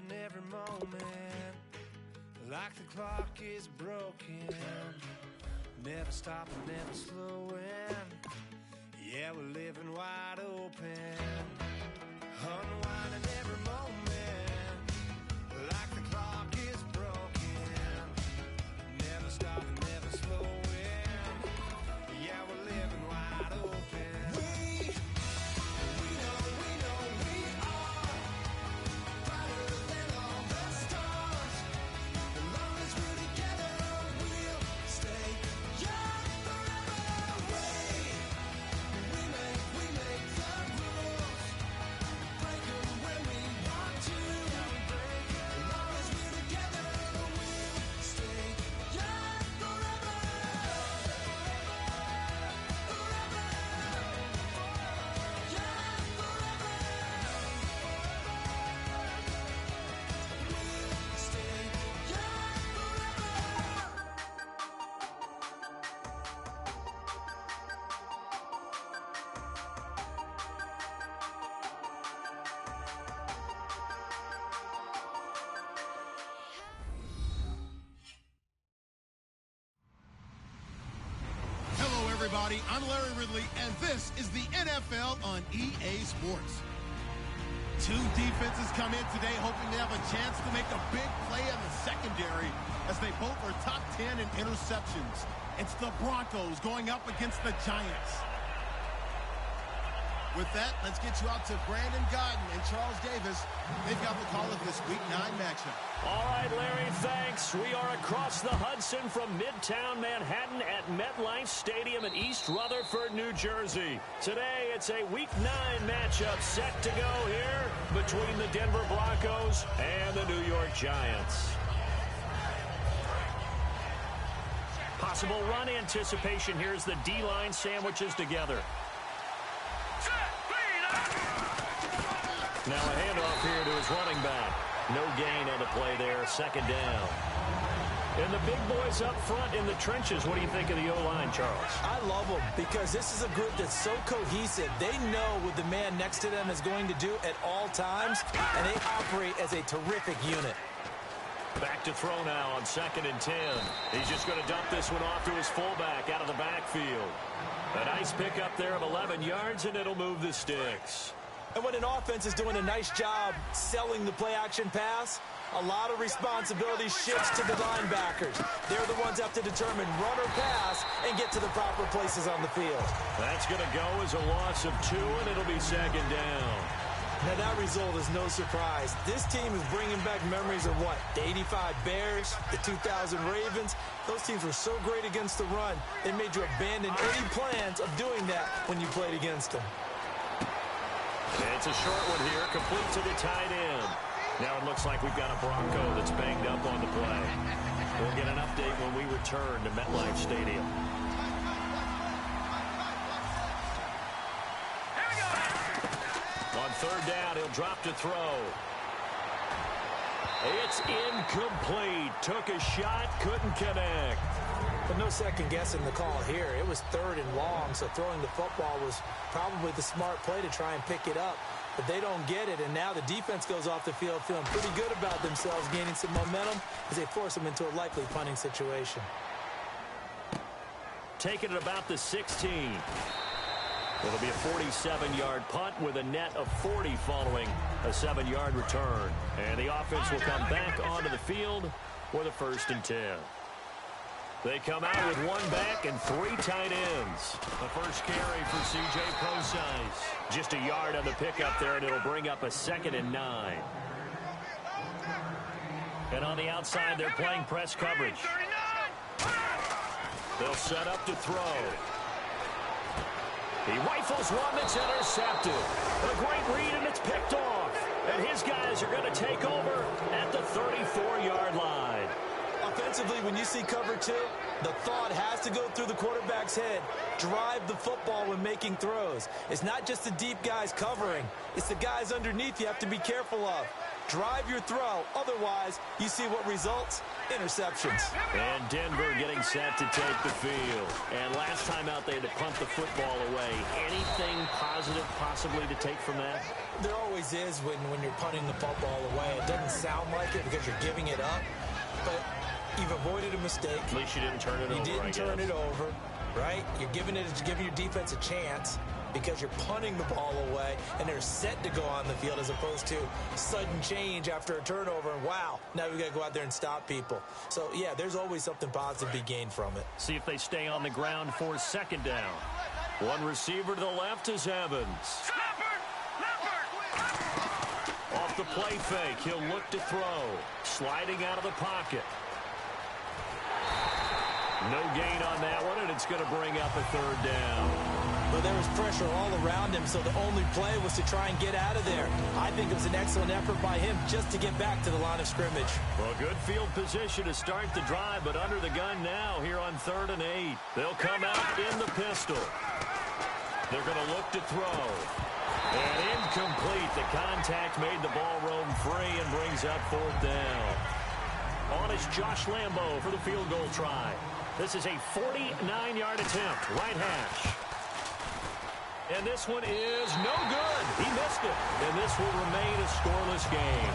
in every moment, like the clock is broken. Never stopping, never slowing. Yeah, we're living wide open. Unwinding every moment, like the clock is broken. Never stopping, never slowing. Yeah, we're living wide open. We know we are brighter than all the stars. As long as we're together, we'll stay young forever. We make the rules, break them when we want to. As long as we're together, we'll stay young forever. Hello, everybody. I'm Larry Ridley, and this is the NFL on EA Sports. Two defenses come in today hoping they have a chance to make a big play in the secondary as they both are top 10 in interceptions. It's the Broncos going up against the Giants. With that, let's get you out to Brandon Gaudin and Charles Davis. They've got the call of this Week 9 matchup. All right, Larry, thanks. We are across the Hudson from Midtown Manhattan at MetLife Stadium in East Rutherford, New Jersey. Today, it's a Week 9 matchup set to go here between the Denver Broncos and the New York Giants. Possible run anticipation here as the D-line sandwiches together. Now a handoff here to his running back. No gain on the play there, second down. And the big boys up front in the trenches. What do you think of the O-line, Charles? I love them because this is a group that's so cohesive. They know what the man next to them is going to do at all times, and they operate as a terrific unit. Back to throw now on 2nd and 10. He's just going to dump this one off to his fullback out of the backfield. A nice pickup there of 11 yards, and it'll move the sticks. And when an offense is doing a nice job selling the play-action pass, a lot of responsibility shifts to the linebackers. They're the ones that have to determine run or pass and get to the proper places on the field. That's going to go as a loss of 2, and it'll be 2nd down. Now, that result is no surprise. This team is bringing back memories of what? The 85 Bears, the 2000 Ravens. Those teams were so great against the run, they made you abandon any plans of doing that when you played against them. It's a short one here, complete to the tight end. Now it looks like we've got a Bronco that's banged up on the play. We'll get an update when we return to MetLife Stadium. On 3rd down, he'll drop to throw. It's incomplete. Took a shot, couldn't connect. But no second guessing the call here. It was 3rd and long, so throwing the football was probably the smart play to try and pick it up. But they don't get it, and now the defense goes off the field feeling pretty good about themselves, gaining some momentum as they force them into a likely punting situation. Taking it about the 16. It'll be a 47-yard punt with a net of 40 following a 7-yard return. And the offense will come back onto the field for the 1st and 10. They come out with 1 back and 3 tight ends. The first carry for C.J. Prosise. Just a yard on the pickup there, and it'll bring up a 2nd and 9. And on the outside, they're playing press coverage. They'll set up to throw. He rifles one that's intercepted. A great read, and it's picked off. And his guys are going to take over at the 34-yard line. Offensively, when you see cover 2, the thought has to go through the quarterback's head. Drive the football when making throws. It's not just the deep guys covering. It's the guys underneath you have to be careful of. Drive your throw. Otherwise, you see what results? Interceptions. And Denver getting set to take the field. And last time out, they had to punt the football away. Anything positive possibly to take from that? There always is when you're punting the football away. It doesn't sound like it because you're giving it up, but you've avoided a mistake. At least you didn't turn it over, You didn't turn it over, right? You're giving your defense a chance because you're punting the ball away, and they're set to go on the field as opposed to sudden change after a turnover, and wow, now we've got to go out there and stop people. So, yeah, there's always something positive to be gained from it. See if they stay on the ground for second down. One receiver to the left is Evans. Off the play fake, he'll look to throw. Sliding out of the pocket. No gain on that one, and it's going to bring up a third down. Well, there was pressure all around him, so the only play was to try and get out of there. I think it was an excellent effort by him just to get back to the line of scrimmage. Well, good field position to start the drive, but under the gun now here on 3rd and 8. They'll come out in the pistol. They're going to look to throw. And incomplete. The contact made the ball roam free and brings up 4th down. On is Josh Lambo for the field goal try. This is a 49-yard attempt, right hash. And this one is no good. He missed it. And this will remain a scoreless game.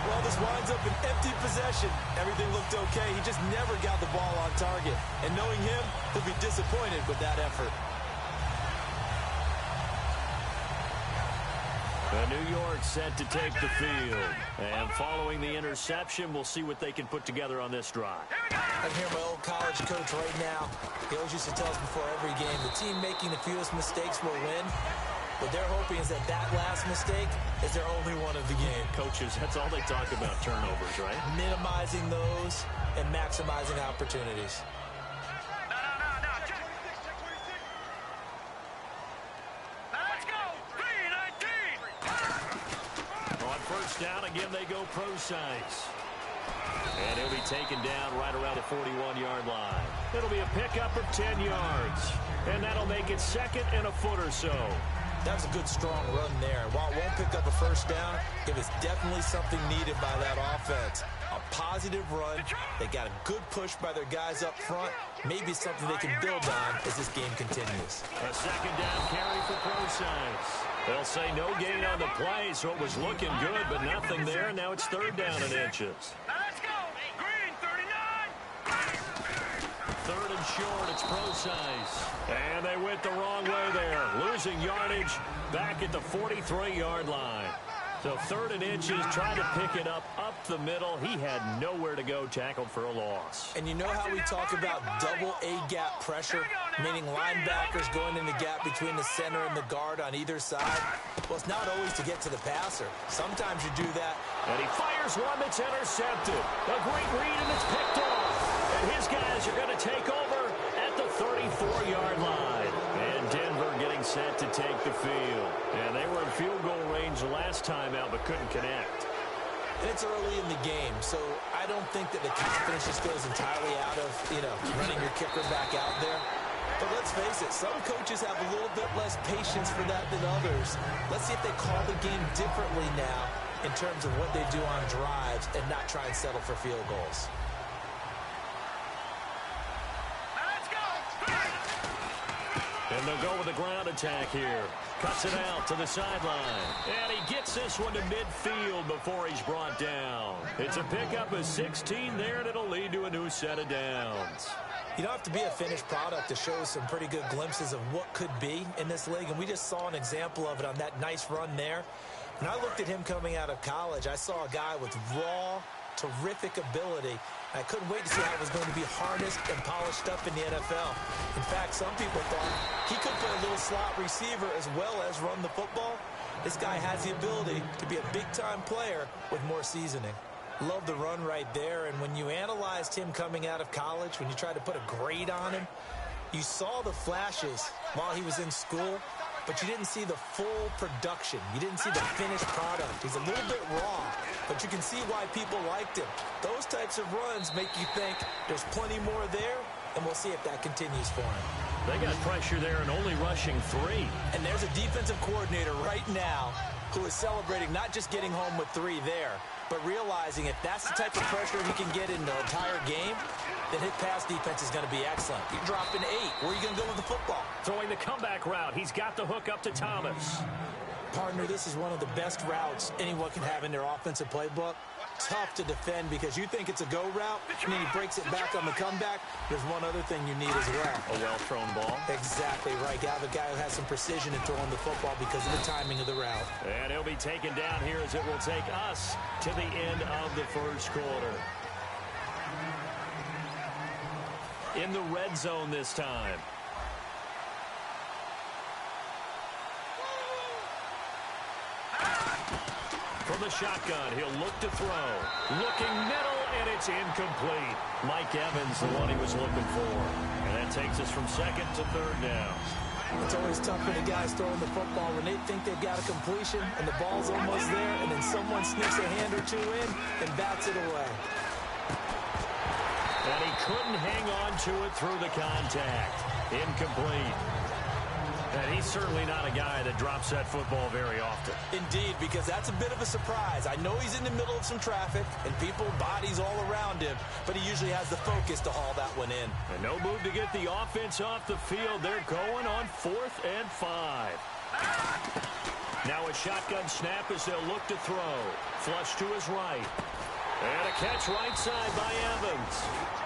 Well, this winds up an empty possession. Everything looked okay. He just never got the ball on target. And knowing him, he'll be disappointed with that effort. New York set to take the field. And following the interception, we'll see what they can put together on this drive. I can hear my old college coach right now. He always used to tell us before every game, the team making the fewest mistakes will win. What they're hoping is that last mistake is their only one of the game. Coaches, that's all they talk about, turnovers, right? Minimizing those and maximizing opportunities. Down again, they go Prosise. And he'll be taken down right around the 41-yard line. It'll be a pickup of 10 yards. And that'll make it 2nd and a foot or so. That's a good, strong run there. While it won't pick up a first down, it was definitely something needed by that offense. A positive run. They got a good push by their guys up front. Maybe something they can build on as this game continues. A 2nd down carry for Prosise. They'll say no gain on the play, so it was looking good, but nothing there. And now it's 3rd down and inches. Let's go. Green, 39. 3rd and short, it's Prosise. And they went the wrong way there. Losing yardage back at the 43-yard line. So 3rd and inches, trying to pick it up the middle. He had nowhere to go, tackled for a loss. And you know how we talk about double A-gap pressure, meaning linebackers going in the gap between the center and the guard on either side? Well, it's not always to get to the passer. Sometimes you do that. And he fires one that's intercepted. A great read, and it's picked off. And his guys are going to take over at the 34-yard line. And Denver getting set to take the field. And they were in field goal range last time out, but couldn't connect. And it's early in the game, so I don't think that the confidence just goes entirely out of, running your kicker back out there. But let's face it, some coaches have a little bit less patience for that than others. Let's see if they call the game differently now in terms of what they do on drives and not try and settle for field goals. And they'll go with a ground attack here. Cuts it out to the sideline. And he gets this one to midfield before he's brought down. It's a pickup of 16 there, and it'll lead to a new set of downs. You don't have to be a finished product to show some pretty good glimpses of what could be in this league, and we just saw an example of it on that nice run there. When I looked at him coming out of college, I saw a guy with raw, terrific ability. I couldn't wait to see how it was going to be harnessed and polished up in the NFL. In fact, some people thought he could play a little slot receiver as well as run the football. This guy has the ability to be a big-time player with more seasoning. Love the run right there, and when you analyzed him coming out of college, when you tried to put a grade on him, you saw the flashes while he was in school, but you didn't see the full production. You didn't see the finished product. He's a little bit raw, but you can see why people liked him. Those types of runs make you think there's plenty more there, and we'll see if that continues for him. They got pressure there and only rushing 3. And there's a defensive coordinator right now who is celebrating not just getting home with 3 there, but realizing if that's the type of pressure he can get in the entire game, then his pass defense is going to be excellent. You're dropping 8. Where are you going to go with the football? Throwing the comeback route. He's got the hook up to Thomas. Partner, this is one of the best routes anyone can have in their offensive playbook. tough to defend because you think it's a go route, and then he breaks it back on the comeback. There's one other thing you need as well. A well-thrown ball. Exactly right. You have a guy who has some precision in throwing the football because of the timing of the route. And he'll be taken down here as it will take us to the end of the first quarter. In the red zone this time. From the shotgun, he'll look to throw. Looking middle, and it's incomplete. Mike Evans, the one he was looking for. And that takes us from second to third down. It's always tough for the guys throwing the football when they think they've got a completion and the ball's almost there, and then someone sneaks a hand or two in and bats it away. And he couldn't hang on to it through the contact. Incomplete. And he's certainly not a guy that drops that football very often. Indeed, because that's a bit of a surprise. I know he's in the middle of some traffic and people, bodies all around him, but he usually has the focus to haul that one in. And no move to get the offense off the field. They're going on 4th and 5. Now a shotgun snap as they'll look to throw. Flush to his right. And a catch right side by Evans.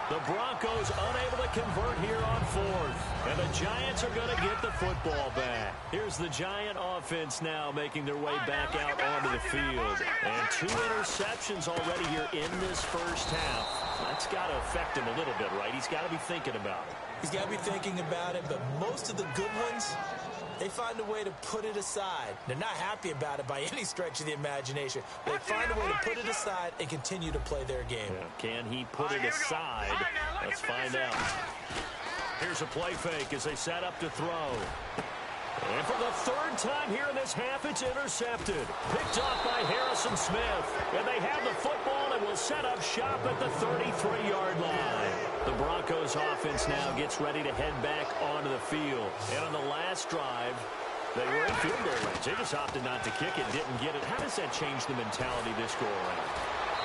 The Broncos unable to convert here on 4th. And the Giants are going to get the football back. Here's the Giant offense now making their way back out onto the field. And 2 interceptions already here in this first half. That's got to affect him a little bit, right? He's got to be thinking about it. He's got to be thinking about it, but most of the good ones, they find a way to put it aside. They're not happy about it by any stretch of the imagination. They find a way to put it aside and continue to play their game. Yeah, can he put it aside? Let's find out. Here's a play fake as they set up to throw. And for the 3rd time here in this half, it's intercepted. Picked off by Harrison Smith. And they have the football and will set up shop at the 33-yard line. The Broncos offense now gets ready to head back onto the field. And on the last drive, they were in field goal range. They just opted not to kick it, didn't get it. How does that change the mentality this go around?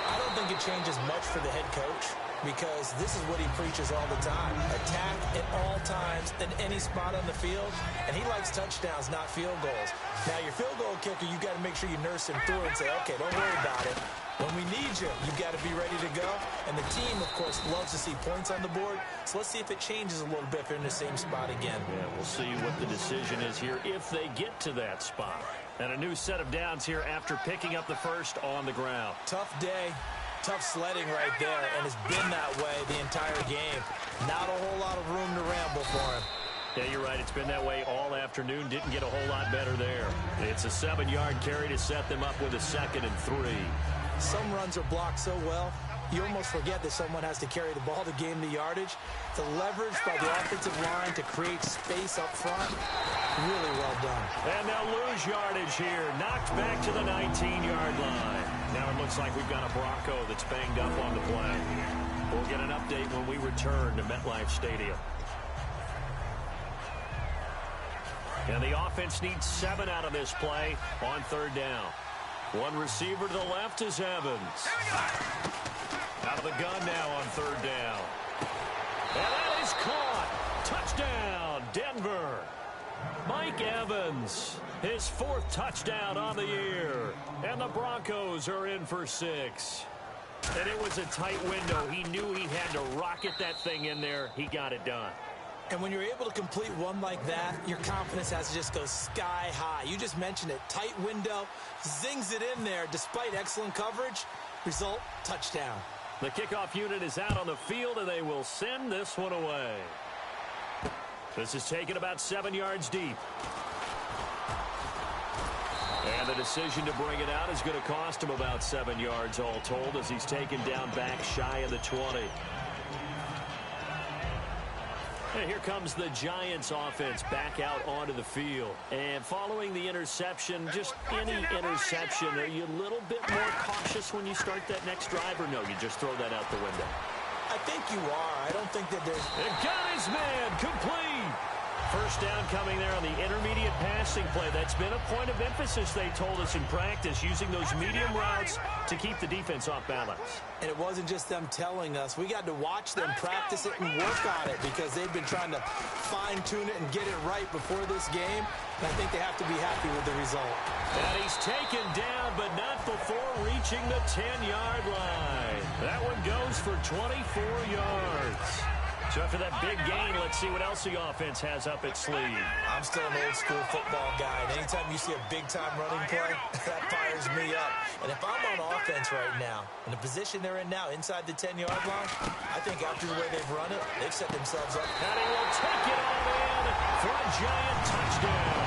I don't think it changes much for the head coach, because this is what he preaches all the time. Attack at all times in any spot on the field, and he likes touchdowns, not field goals. Now, your field goal kicker, you got to make sure you nurse him through and say, okay, don't worry about it. When we need you, you've got to be ready to go. And the team, of course, loves to see points on the board. So let's see if it changes a little bit if they're in the same spot again. Yeah, we'll see what the decision is here if they get to that spot. And a new set of downs here after picking up the first on the ground. Tough day. Tough sledding right there, and it's been that way the entire game. Not a whole lot of room to ramble for him. Yeah, you're right. It's been that way all afternoon. Didn't get a whole lot better there. It's a 7-yard carry to set them up with a 2nd and 3. Some runs are blocked so well, you almost forget that someone has to carry the ball to gain the yardage. The leverage by the offensive line to create space up front, really well done. And they'll lose yardage here. Knocked back to the 19-yard line. Now it looks like we've got a Bronco that's banged up on the play. We'll get an update when we return to MetLife Stadium. And the offense needs 7 out of this play on 3rd down. One receiver to the left is Evans. Out of the gun now on 3rd down. And that is caught. Touchdown, Denver. Mike Evans, his 4th touchdown on the year. And the Broncos are in for 6. And it was a tight window. He knew he had to rocket that thing in there. He got it done. And when you're able to complete one like that, your confidence has to just go sky high. You just mentioned it. Tight window, zings it in there despite excellent coverage. Result, touchdown. The kickoff unit is out on the field, and they will send this one away. This is taken about 7 yards deep. And the decision to bring it out is going to cost him about 7 yards all told as he's taken down back shy of the 20. And here comes the Giants offense back out onto the field. And following the interception, just any interception, are you a little bit more cautious when you start that next drive, or no, you just throw that out the window? I think you are. I don't think that there's... And got his man complete. First down coming there on the intermediate passing play. That's been a point of emphasis, they told us in practice, using those medium routes to keep the defense off balance. And it wasn't just them telling us. We got to watch them practice it and work on it because they've been trying to fine-tune it and get it right before this game. And I think they have to be happy with the result. And he's taken down, but not before reaching the 10-yard line. That one goes for 24 yards. So after that big gain, let's see what else the offense has up its sleeve. I'm still an old-school football guy, and anytime you see a big-time running play, that fires me up. And if I'm on offense right now, in the position they're in now, inside the 10-yard line, I think after the way they've run it, they've set themselves up. And he will take it all in for a giant touchdown.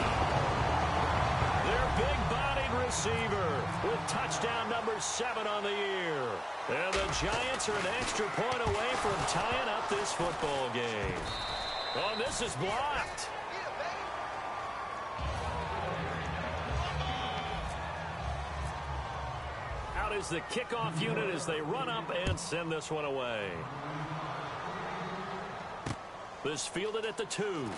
Their big-bodied receiver with touchdown number 7 on the year. And the Giants are an extra point away from tying up this football game. Oh, and this is blocked. Out is the kickoff unit as they run up and send this one away. This fielded at the 2.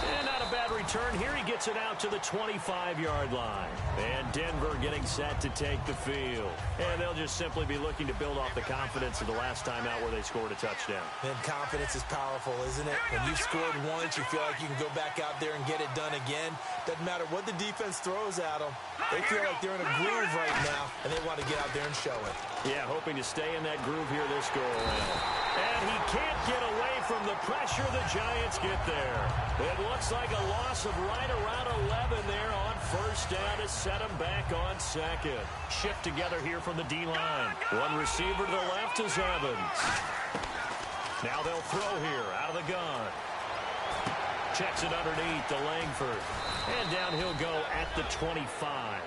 And not a bad return here. He gets it out to the 25-yard line. And Denver getting set to take the field. And they'll just simply be looking to build off the confidence of the last time out where they scored a touchdown. And confidence is powerful, isn't it? When you've scored once, you feel like you can go back out there and get it done again. Doesn't matter what the defense throws at them. They feel like they're in a groove right now, and they want to get out there and show it. Yeah, hoping to stay in that groove here this go-around. And he can't get away from the pressure. The Giants get there. It looks like a loss of right around 11 there on first down to set him back on second. Shift together here from the D-line. One receiver to the left is Evans. Now they'll throw here out of the gun. Checks it underneath to Langford. And down he'll go at the 25.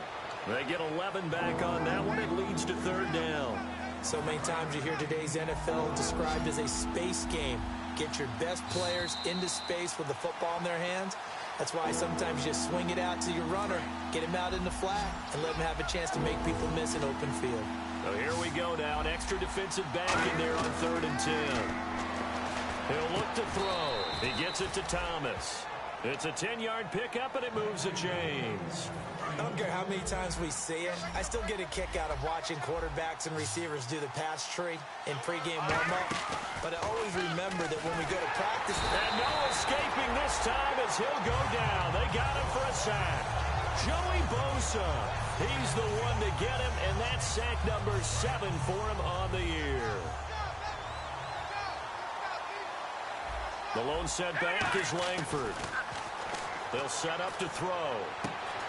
They get 11 back on that one. It leads to third down. So many times you hear today's NFL described as a space game. Get your best players into space with the football in their hands. That's why sometimes you swing it out to your runner, get him out in the flat, and let him have a chance to make people miss an open field. So here we go now. An extra defensive back in there on 3rd and 10. He'll look to throw. He gets it to Thomas. It's a 10-yard pickup, and it moves the chains. I don't care how many times we see it. I still get a kick out of watching quarterbacks and receivers do the pass tree in pregame warm-up. But I always remember that when we go to practice... And no escaping this time as he'll go down. They got him for a sack. Joey Bosa. He's the one to get him, and that's sack number 7 for him on the year. The lone setback is Langford. They'll set up to throw.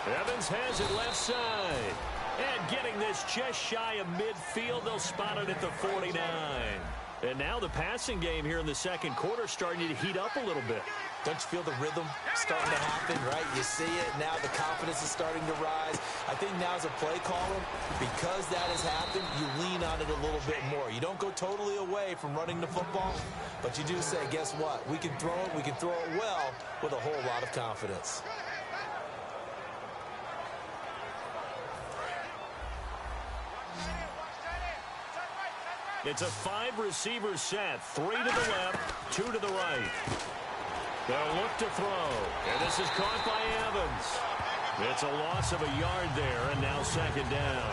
Evans has it left side. And getting this just shy of midfield, they'll spot it at the 49. And now the passing game here in the second quarter starting to heat up a little bit. Don't you feel the rhythm starting to happen, right? You see it now. The confidence is starting to rise. I think now as a play caller, because that has happened, you lean on it a little bit more. You don't go totally away from running the football, but you do say, guess what? We can throw it. We can throw it well with a whole lot of confidence. It's a 5-receiver set. 3 to the left, 2 to the right. They'll look to throw. And this is caught by Evans. It's a loss of a yard there, and now second down.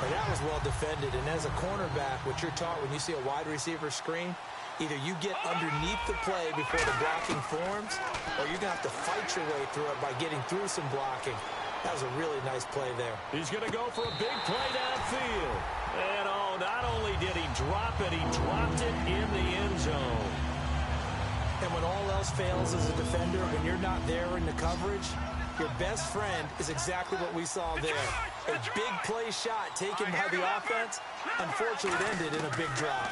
Well, that was well defended. And as a cornerback, what you're taught when you see a wide receiver screen, either you get underneath the play before the blocking forms, or you're going to have to fight your way through it by getting through some blocking. That was a really nice play there. He's going to go for a big play downfield. And oh, not only did he drop it, he dropped it in the end zone. And when all else fails as a defender, when you're not there in the coverage, your best friend is exactly what we saw there. A big play shot taken by the offense. Unfortunately, it ended in a big drop.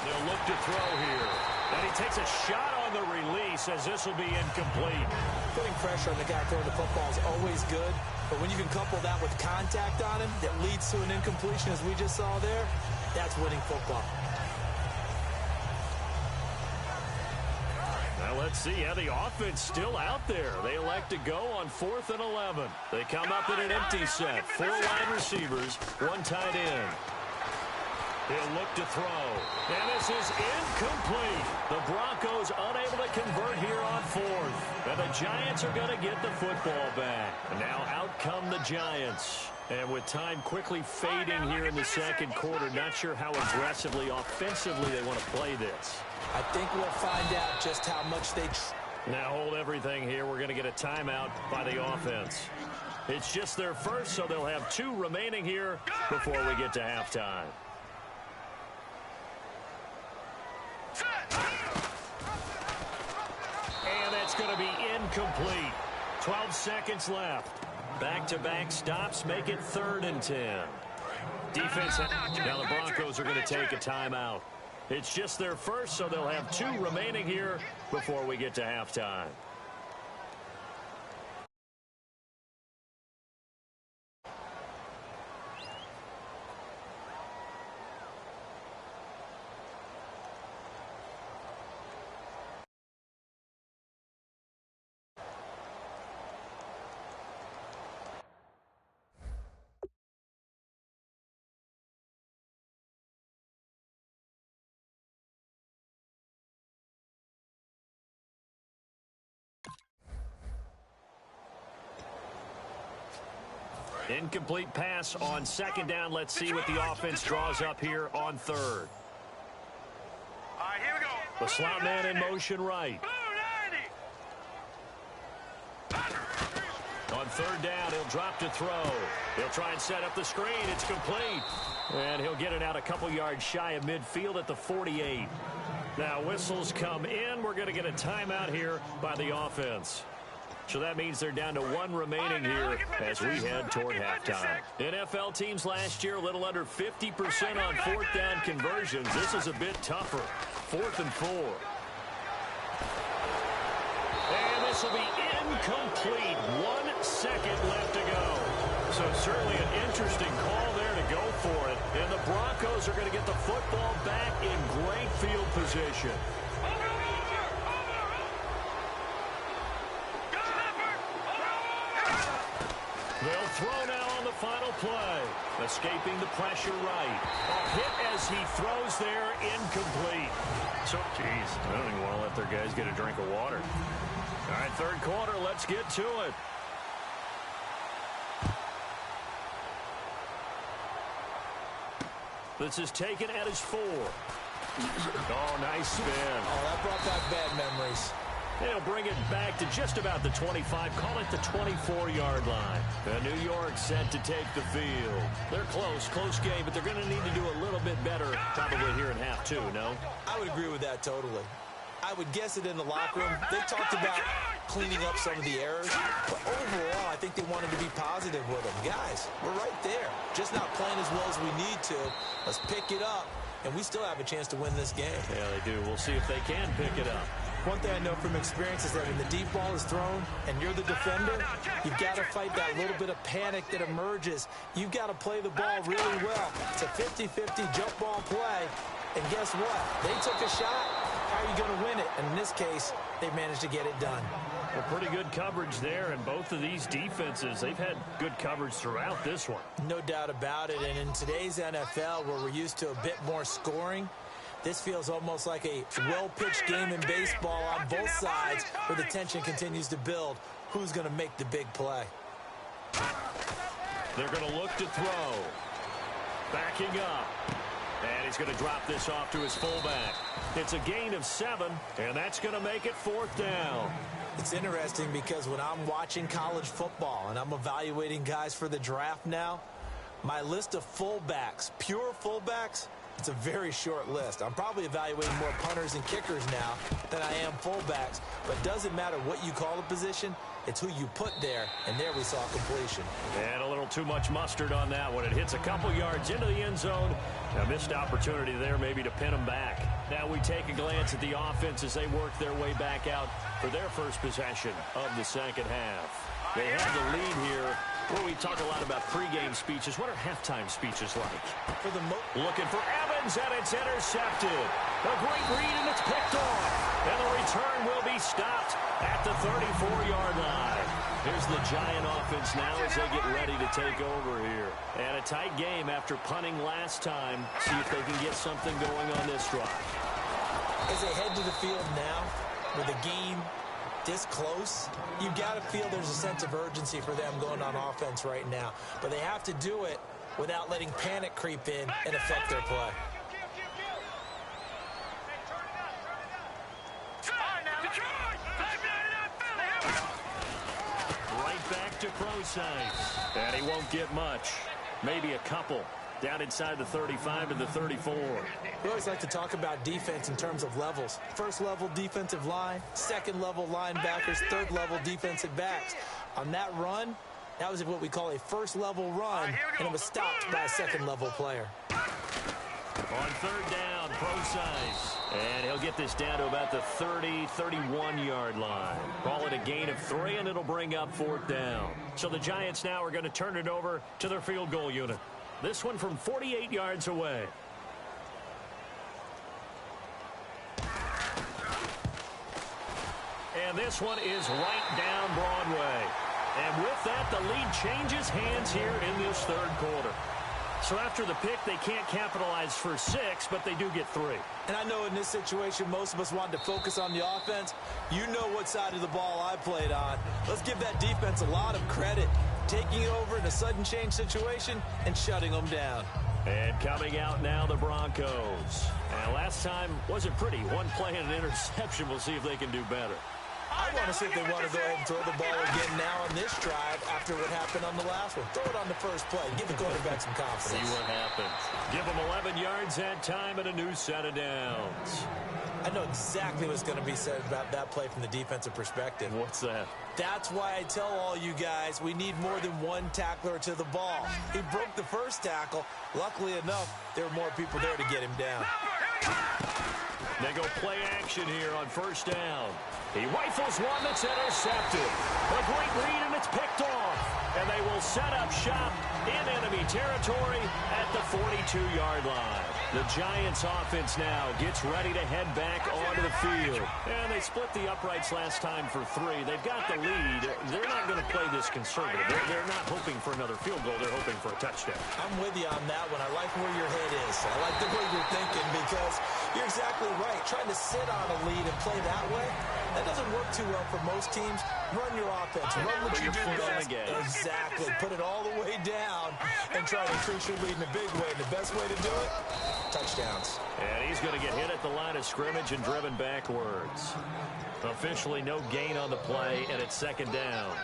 They'll look to throw here. And he takes a shot on the release as this will be incomplete. Putting pressure on the guy throwing the football is always good. But when you can couple that with contact on him that leads to an incompletion as we just saw there, that's winning football. Now let's see how the offense still out there. They elect to go on 4th and 11. They come up in an empty set. 4 wide receivers, 1 tight end. He'll look to throw. And this is incomplete. The Broncos unable to convert here on fourth. And the Giants are going to get the football back. And now out come the Giants. And with time quickly fading here in the second quarter, not sure how aggressively, offensively they want to play this. I think we'll find out just how much they... Now hold everything here. We're going to get a timeout by the offense. It's just their first, so they'll have 2 remaining here before we get to halftime. And that's going to be incomplete. 12 seconds left. Back-to-back stops make it 3rd and 10. Defense. Now the Broncos are going to take a timeout. It's just their first, so they'll have 2 remaining here before we get to halftime. Incomplete pass on 2nd down. Let's see what the offense draws up here on 3rd. All right, here we go. The slot man in motion right. On 3rd down, he'll drop to throw. He'll try and set up the screen. It's complete. And he'll get it out a couple yards shy of midfield at the 48. Now whistles come in. We're going to get a timeout here by the offense. So that means they're down to 1 remaining here as we head toward halftime. NFL teams last year a little under 50% on 4th down conversions. This is a bit tougher. 4th and 4. And this will be incomplete. 1 second left to go. So certainly an interesting call there to go for it. And the Broncos are going to get the football back in great field position. They'll throw now on the final play. Escaping the pressure right. A hit as he throws there, incomplete. So, geez, I don't even want to let their guys get a drink of water. All right, 3rd quarter, let's get to it. This is taken at his 4. Oh, nice spin. Oh, that brought back bad memories. They'll bring it back to just about the 25. Call it the 24-yard line. New York set to take the field. They're close game, but they're going to need to do a little bit better probably here in half 2, no? I would agree with that totally. I would guess it in the locker room. They talked about cleaning up some of the errors, but overall, I think they wanted to be positive with them. Guys, we're right there. Just not playing as well as we need to. Let's pick it up, and we still have a chance to win this game. Yeah, they do. We'll see if they can pick it up. One thing I know from experience is that when the deep ball is thrown and you're the defender, you've got to fight that little bit of panic that emerges. You've got to play the ball really well. It's a 50-50 jump ball play, and guess what? They took a shot. How are you going to win it? And in this case, they managed to get it done. Well, pretty good coverage there, and both of these defenses, they've had good coverage throughout this one. No doubt about it, and in today's NFL, where we're used to a bit more scoring, this feels almost like a well-pitched game in baseball on both sides where the tension continues to build. Who's going to make the big play? They're going to look to throw. Backing up. And he's going to drop this off to his fullback. It's a gain of 7, and that's going to make it 4th down. It's interesting because when I'm watching college football and I'm evaluating guys for the draft now, my list of fullbacks, pure fullbacks, it's a very short list. I'm probably evaluating more punters and kickers now than I am fullbacks. But it doesn't matter what you call a position. It's who you put there, and there we saw completion. And a little too much mustard on that one. It hits a couple yards into the end zone. A missed opportunity there maybe to pin them back. Now we take a glance at the offense as they work their way back out for their first possession of the second half. They have the lead here. Well, we talk a lot about pregame speeches. What are halftime speeches like? Looking for Evans, and it's intercepted. A great read, and it's picked off. And the return will be stopped at the 34-yard line. Here's the Giant offense now as they get ready to take over here. And a tight game after punting last time. See if they can get something going on this drive. As they head to the field now with a game this close, you've got to feel there's a sense of urgency for them going on offense right now. But they have to do it without letting panic creep in and affect their play. Right back to Prosise. And he won't get much. Maybe a couple. Down inside the 35 and the 34. We always like to talk about defense in terms of levels. First level defensive line, second level linebackers, third level defensive backs. On that run, that was what we call a first level run, and it was stopped by a second level player. On third down, Prosise. And he'll get this down to about the 30, 31-yard line. Call it a gain of 3, and it'll bring up fourth down. So the Giants now are going to turn it over to their field goal unit. This one from 48 yards away. And this one is right down Broadway. And with that, the lead changes hands here in this third quarter. So after the pick, they can't capitalize for 6, but they do get 3. And I know in this situation, most of us wanted to focus on the offense. You know what side of the ball I played on. Let's give that defense a lot of credit. Taking over in a sudden change situation and shutting them down. And coming out now, the Broncos. And last time wasn't pretty. One play and an interception. We'll see if they can do better. I want to see if they want to go ahead and throw the ball again now on this drive after what happened on the last one. Throw it on the first play. Give the quarterback some confidence. See what happens. Give them 11 yards that time and a new set of downs. I know exactly what's going to be said about that play from the defensive perspective. What's that? That's why I tell all you guys we need more than one tackler to the ball. He broke the first tackle. Luckily enough, there were more people there to get him down. They go play action here on first down. He rifles one that's intercepted. A great read, and it's picked off. And they will set up shop in enemy territory at the 42-yard line. The Giants offense now gets ready to head back onto the field. And they split the uprights last time for 3. They've got the lead. They're not going to play this conservative. They're not hoping for another field goal. They're hoping for a touchdown. I'm with you on that one. I like where your head is. I like the way you're thinking because you're exactly right. Trying to sit on a lead and play that way, that doesn't work too well for most teams. Run your offense. Run what you do best. Exactly. Put it all the way down and try to increase your lead in a big way. And the best way to do it, touchdowns. And he's going to get hit at the line of scrimmage and driven backwards. Officially no gain on the play, and it's second down.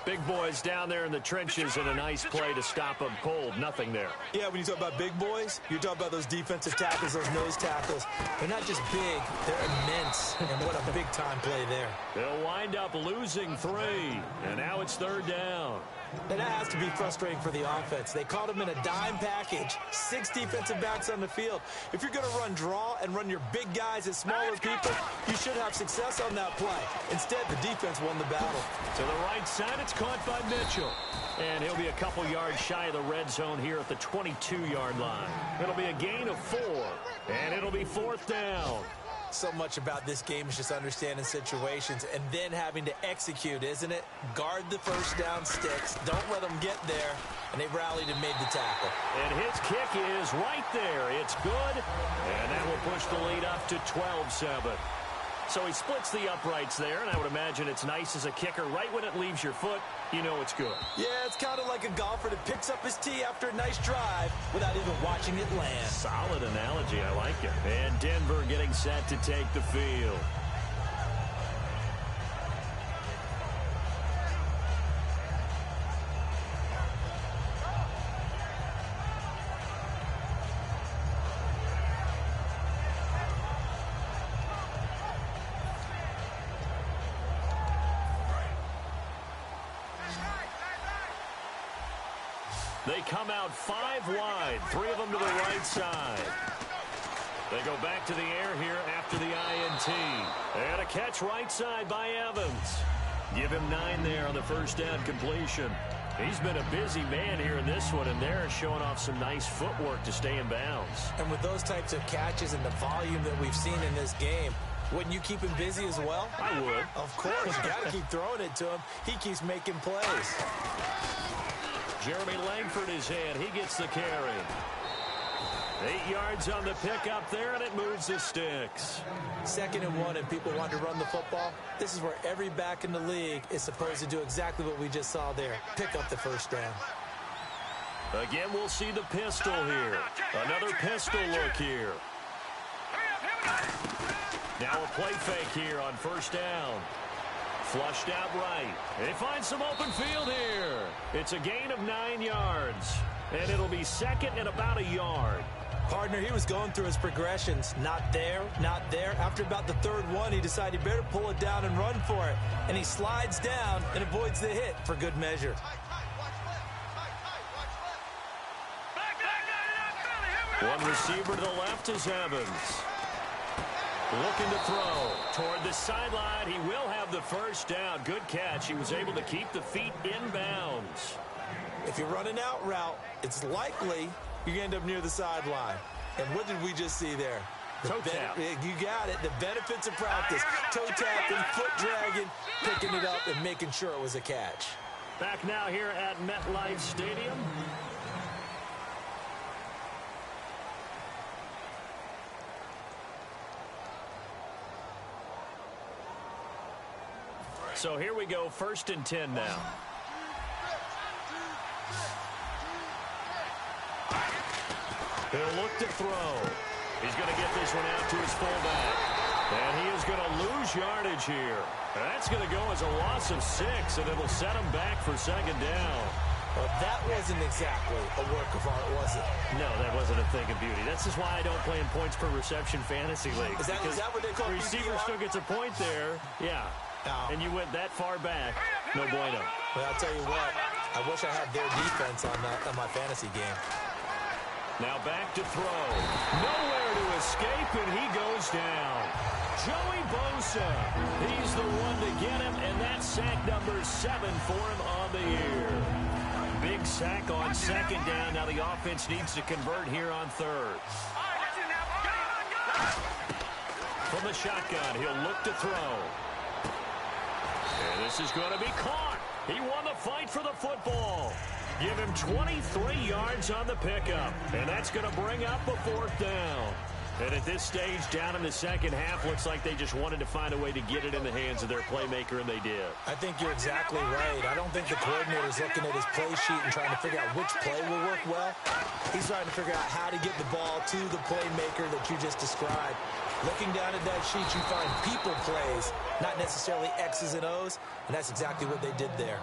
Big boys down there in the trenches and a nice play to stop them cold. Nothing there. Yeah, when you talk about big boys, you're talking about those defensive tackles, those nose tackles. They're not just big, they're immense. And what a big-time play there. They'll wind up losing 3, and now it's third down. And that has to be frustrating for the offense. They caught him in a dime package. 6 defensive backs on the field. If you're going to run draw and run your big guys as smaller people, you should have success on that play. Instead, the defense won the battle. To the right side, it's caught by Mitchell. And he'll be a couple yards shy of the red zone here at the 22-yard line. It'll be a gain of 4, and it'll be fourth down. So much about this game is just understanding situations and then having to execute, isn't it? Guard the first down sticks. Don't let them get there. And they rallied and made the tackle. And his kick is right there. It's good. And that will push the lead up to 12-7. So he splits the uprights there, and I would imagine it's nice as a kicker. Right when it leaves your foot, you know it's good. Yeah, it's kind of like a golfer that picks up his tee after a nice drive without even watching it land. Solid analogy. I like it. And Denver getting set to take the field. They come out 5 wide, 3 of them to the right side. They go back to the air here after the INT. And a catch right side by Evans. Give him 9 there on the first down completion. He's been a busy man here in this one, and they're showing off some nice footwork to stay in bounds. And with those types of catches and the volume that we've seen in this game, Wouldn't you keep him busy as well? I would. Of course. You got to keep throwing it to him. He keeps making plays. Jeremy Langford is in. He gets the carry. 8 yards on the pickup there, and it moves the sticks. 2nd and 1, and people want to run the football. This is where every back in the league is supposed to do exactly what we just saw there. Pick up the first down. Again, we'll see the pistol here. Another pistol look here. Now a play fake here on first down. Flushed out right. They find some open field here. It's a gain of 9 yards. And it'll be 2nd and about a yard. Partner, he was going through his progressions. Not there, not there. After about the 3rd one, he decided he better pull it down and run for it. And he slides down and avoids the hit for good measure. One receiver to the left is Evans. Looking to throw toward the sideline. He will have the first down. Good catch. He was able to keep the feet in bounds. If you're running out route, it's likely you're going to end up near the sideline. And what did we just see there? Toe tap. You got it. The benefits of practice. Toe tapping, foot dragging, picking it up, and making sure it was a catch. Back now here at MetLife Stadium. So here we go, 1st and 10 now. He'll look to throw. He's going to get this one out to his fullback. And he is going to lose yardage here. That's going to go as a loss of 6, and it'll set him back for 2nd down. Well, that wasn't exactly a work of art, was it? No, that wasn't a thing of beauty. That's just why I don't play in points per reception fantasy leagues. Is that what they call the receiver still gets a point there. Yeah. No. And you went that far back. No bueno. Well, I'll tell you what. I wish I had their defense on my fantasy game. Now back to throw. Nowhere to escape, and he goes down. Joey Bosa. He's the one to get him, and that's sack number 7 for him on the year. Big sack on 2nd down. Now the offense needs to convert here on 3rd. From the shotgun, he'll look to throw. And this is going to be caught. He won the fight for the football. Give him 23 yards on the pickup. And that's going to bring up a 4th down. And at this stage, down in the 2nd half, looks like they just wanted to find a way to get it in the hands of their playmaker, and they did. I think you're exactly right. I don't think the coordinator's looking at his play sheet and trying to figure out which play will work well. He's trying to figure out how to get the ball to the playmaker that you just described. Looking down at that sheet, you find people plays, not necessarily X's and O's, and that's exactly what they did there.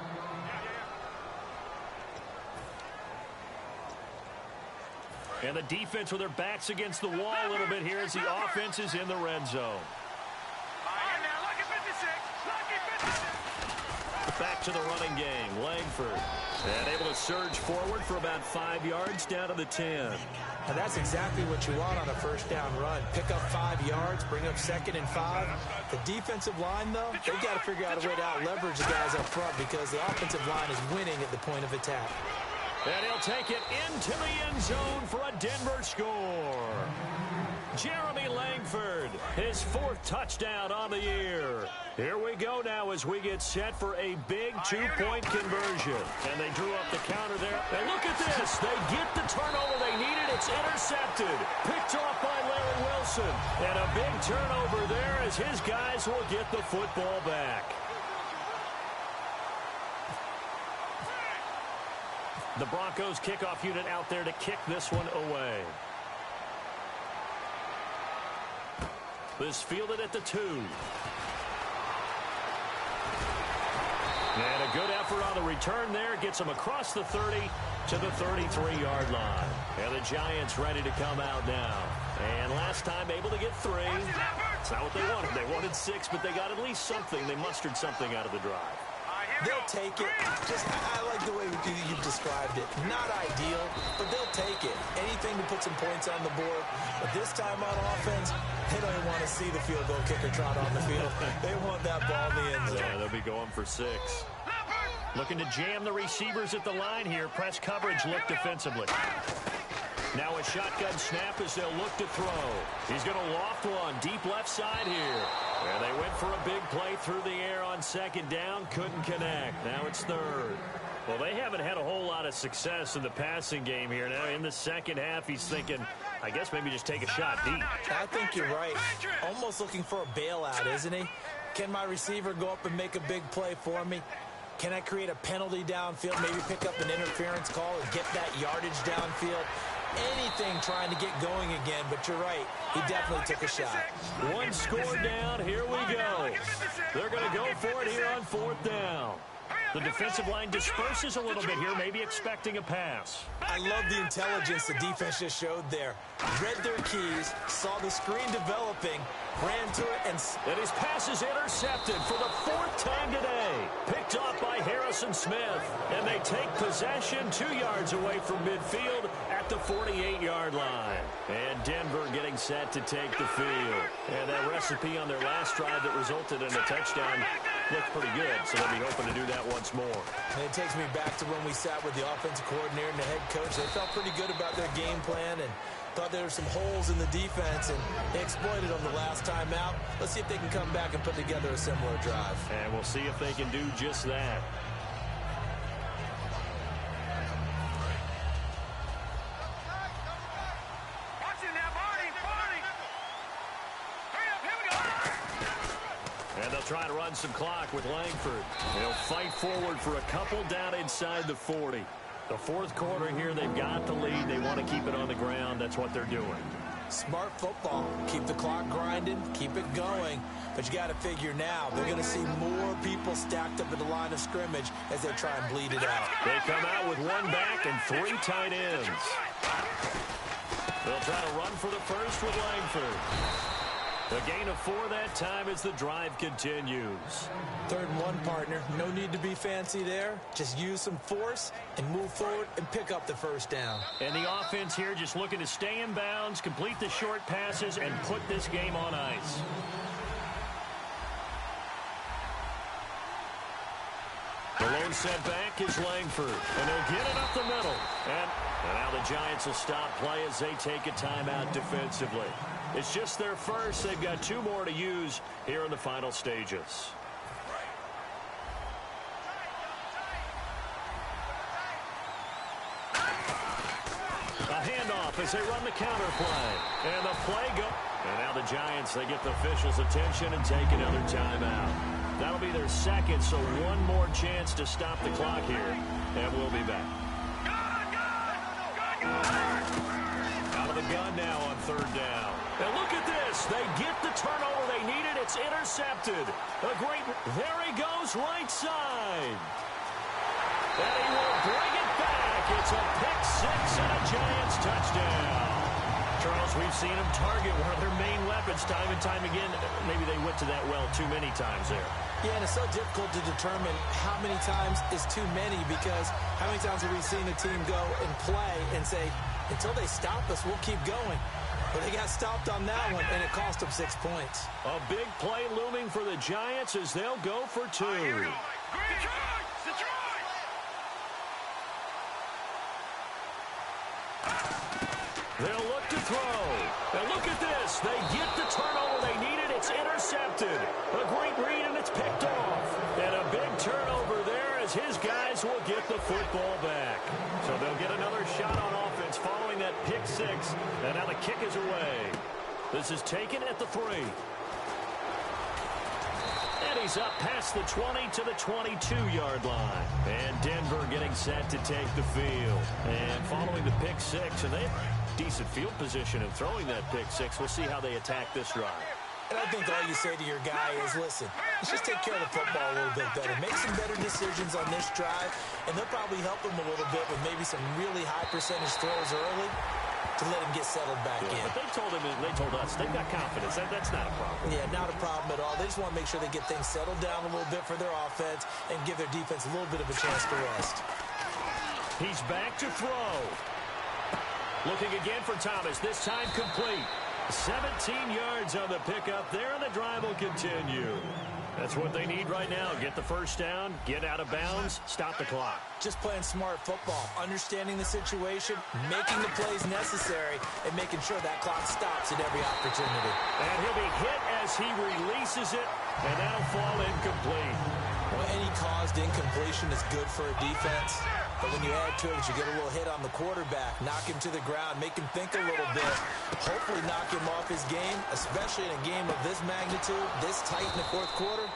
And the defense with their backs against the wall a little bit here as the offense is in the red zone. Back to the running game. Langford. And able to surge forward for about 5 yards down to the 10. And that's exactly what you want on a first down run. Pick up 5 yards, bring up 2nd and 5. The defensive line, though, they've got to figure out a way to out-leverage the guys up front because the offensive line is winning at the point of attack. And he'll take it into the end zone for a Denver score. Jeremy Langford, his 4th touchdown on the year. Here we go now as we get set for a big 2-point conversion. And they drew up the counter there. And look at this. They get the turnover they needed. It's intercepted. Picked off by Larry Wilson. And a big turnover there as his guys will get the football back. The Broncos kickoff unit out there to kick this one away. This fielded at the 2. And a good effort on the return there. Gets them across the 30 to the 33-yard line. And the Giants ready to come out now. And last time able to get 3. It's not what they wanted. They wanted 6, but they got at least something. They mustered something out of the drive. They'll take it. I like the way you've described it. Not ideal, but they'll take it. Anything to put some points on the board. But this time on offense, they don't even want to see the field goal kicker trot on the field. They want that ball in the end zone. Yeah, they'll be going for 6. Looking to jam the receivers at the line here. Press coverage look defensively. Now a shotgun snap as they'll look to throw. He's going to loft one deep left side here. And they went for a big play through the air on second down. Couldn't connect. Now it's third. Well, they haven't had a whole lot of success in the passing game here. Now in the second half, he's thinking, I guess maybe just take a shot deep. I think you're right. Almost looking for a bailout, isn't he? Can my receiver go up and make a big play for me? Can I create a penalty downfield, maybe pick up an interference call and get that yardage downfield? Anything trying to get going again, but you're right. He definitely took a shot. One score down. Here we go. They're going to go for it here on fourth down. The defensive line disperses a little bit here, maybe expecting a pass. I love the intelligence the defense just showed there. Read their keys, saw the screen developing, ran to it, and his pass is intercepted for the fourth time today. Picked off by Harrison Smith. And they take possession 2 yards away from midfield at the 48-yard line. And Denver getting set to take the field. And that recipe on their last drive that resulted in a touchdown looked pretty good, so they'll be hoping to do that once more. And it takes me back to when we sat with the offensive coordinator and the head coach. They felt pretty good about their game plan and thought there were some holes in the defense, and they exploited them the last time out. Let's see if they can come back and put together a similar drive. And we'll see if they can do just that. And they'll try to run some clock with Langford. They'll fight forward for a couple down inside the 40. The fourth quarter here, they've got the lead. They want to keep it on the ground. That's what they're doing. Smart football. Keep the clock grinding. Keep it going. But you got to figure now, they're going to see more people stacked up at the line of scrimmage as they try and bleed it out. They come out with one back and 3 tight ends. They'll try to run for the first with Langford. A gain of 4 that time as the drive continues. 3rd and 1, partner. No need to be fancy there. Just use some force and move forward and pick up the first down. And the offense here just looking to stay in bounds, complete the short passes, and put this game on ice. The lone setback is Langford, and they'll get it up the middle. And now the Giants will stop play as they take a timeout defensively. It's just their first. They've got 2 more to use here in the final stages. A handoff as they run the counter play. And the play goes. And now the Giants, they get the officials' attention and take another timeout. That'll be their second, so one more chance to stop the clock here. And we'll be back. Out of the gun now on 3rd down. And look at this. They get the turnover they needed. It's intercepted. There he goes, right side. And he will bring it back. It's a pick-6 and a Giants touchdown. Charles, we've seen them target one of their main weapons time and time again. Maybe they went to that well too many times there. Yeah, and it's so difficult to determine how many times is too many, because how many times have we seen a team go and play and say, until they stop us, we'll keep going. But they got stopped on that one, and it cost them 6 points. A big play looming for the Giants as they'll go for 2. They'll look to throw. And look at this. They get the turnover they needed. It's intercepted. A great read, and it's picked off. And a big turnover there as his guys will get the football back. So they'll get another shot on offense following that pick-6. And now the kick is away. This is taken at the 3. And he's up past the 20 to the 22-yard line. And Denver getting set to take the field. And following the pick-6, and they have decent field position in throwing that pick-6. We'll see how they attack this drive. And I think all you say to your guy is, listen, let's just take care of the football a little bit better. Make some better decisions on this drive, and they'll probably help him a little bit with maybe some really high percentage throws early to let him get settled back in. But they told us they've got confidence. That's not a problem. Yeah, not a problem at all. They just want to make sure they get things settled down a little bit for their offense and give their defense a little bit of a chance to rest. He's back to throw. Looking again for Thomas, this time complete. 17 yards on the pickup there, and the drive will continue. That's what they need right now. Get the first down, get out of bounds, stop the clock. Just playing smart football, understanding the situation, making the plays necessary, and making sure that clock stops at every opportunity. And he'll be hit as he releases it, and that'll fall incomplete. Well, any caused incompletion is good for a defense. But when you add to it, you get a little hit on the quarterback, knock him to the ground, make him think a little bit, hopefully knock him off his game, especially in a game of this magnitude, this tight in the fourth quarter.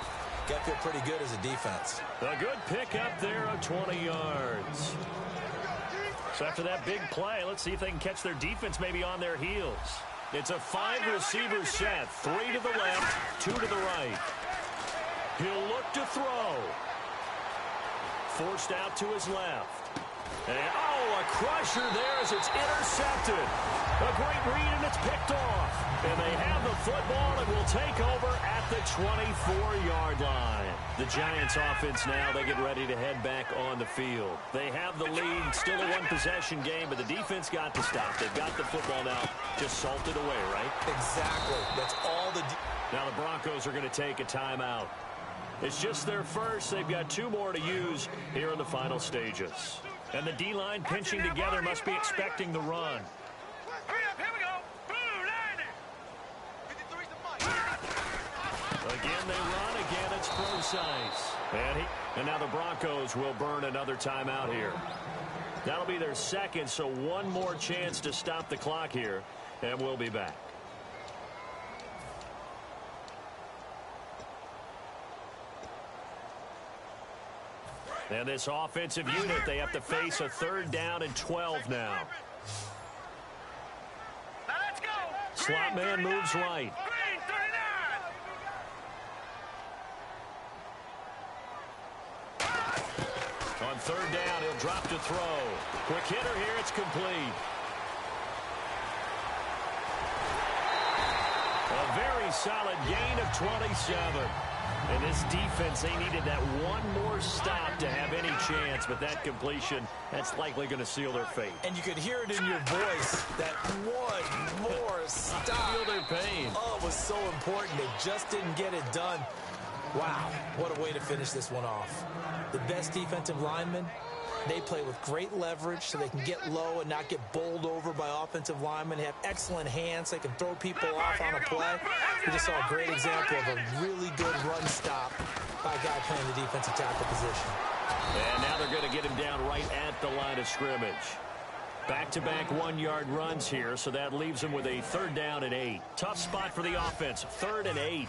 Got to feel pretty good as a defense. A good pick up there of 20 yards. So after that big play, let's see if they can catch their defense maybe on their heels. It's a 5-receiver set, 3 to the left, 2 to the right. He'll look to throw. Forced out to his left. And, a crusher there as it's intercepted. A great read, and it's picked off. And they have the football and will take over at the 24-yard line. The Giants offense now, they get ready to head back on the field. They have the lead, still a one-possession game, but the defense got to stop. They've got the football now, just salted away, right? Exactly. That's all the... Now the Broncos are going to take a timeout. It's just their first. They've got 2 more to use here in the final stages. And the D-line pinching together must be expecting the run. Here we go. Boom, Again, they run. Again, it's Prosise. And now the Broncos will burn another timeout here. That'll be their second, so one more chance to stop the clock here, and we'll be back. And this offensive unit, they have to face a 3rd down and 12 now. Now let's go. Slot man moves right. Green 39. On 3rd down, he'll drop to throw. Quick hitter here, it's complete. A very solid gain of 27. And this defense, they needed that one more stop to have any chance, but that completion, that's likely going to seal their fate. And you could hear it in your voice, that one more stop. Feel their pain. Oh, it was so important. They just didn't get it done. Wow, what a way to finish this one off. The best defensive linemen, they play with great leverage so they can get low and not get bowled over by offensive linemen. They have excellent hands. They can throw people off on a play. We just saw a great example of a really good run stop by a guy playing the defensive tackle position. And now they're going to get him down right at the line of scrimmage. Back-to-back 1-yard runs here, so that leaves him with a 3rd down and 8. Tough spot for the offense, 3rd and 8.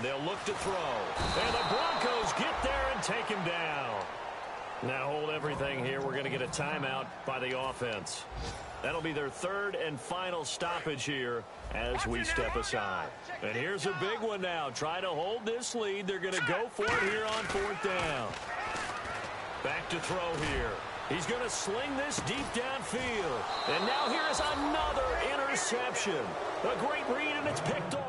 They'll look to throw. And the Broncos get there and take him down. Now hold everything here. We're going to get a timeout by the offense. That'll be their 3rd and final stoppage here as we step aside. And here's a big one now. Try to hold this lead. They're going to go for it here on 4th down. Back to throw here. He's going to sling this deep downfield. And now here's another interception. A great read, and it's picked off.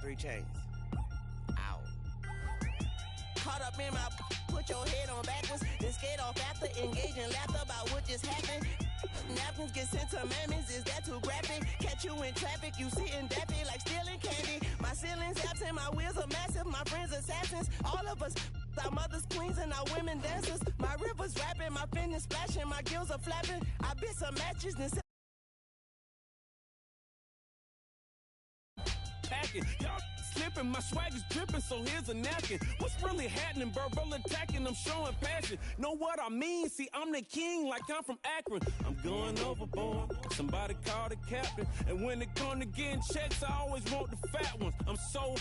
3 chains. Ow. Caught up in my put your head on backwards, then skate off after engaging laughter about what just happened. Napkins get sent to mammies, is that too graphic? Catch you in traffic, you sitting daffy like stealing candy. My ceilings absent, my wheels are massive, my friends assassins. All of us, our mothers queens and our women dancers. My rivers rapping, my finish splashing, my gills are flapping. I bit some matches, then packing. Y'all slipping, my swag is dripping, so here's a napkin. What's really happening? Verbal attacking, I'm showing passion. Know what I mean? See, I'm the king like I'm from Akron. I'm going overboard. Somebody call the captain. And when it comes to getting checks, I always want the fat ones. I'm so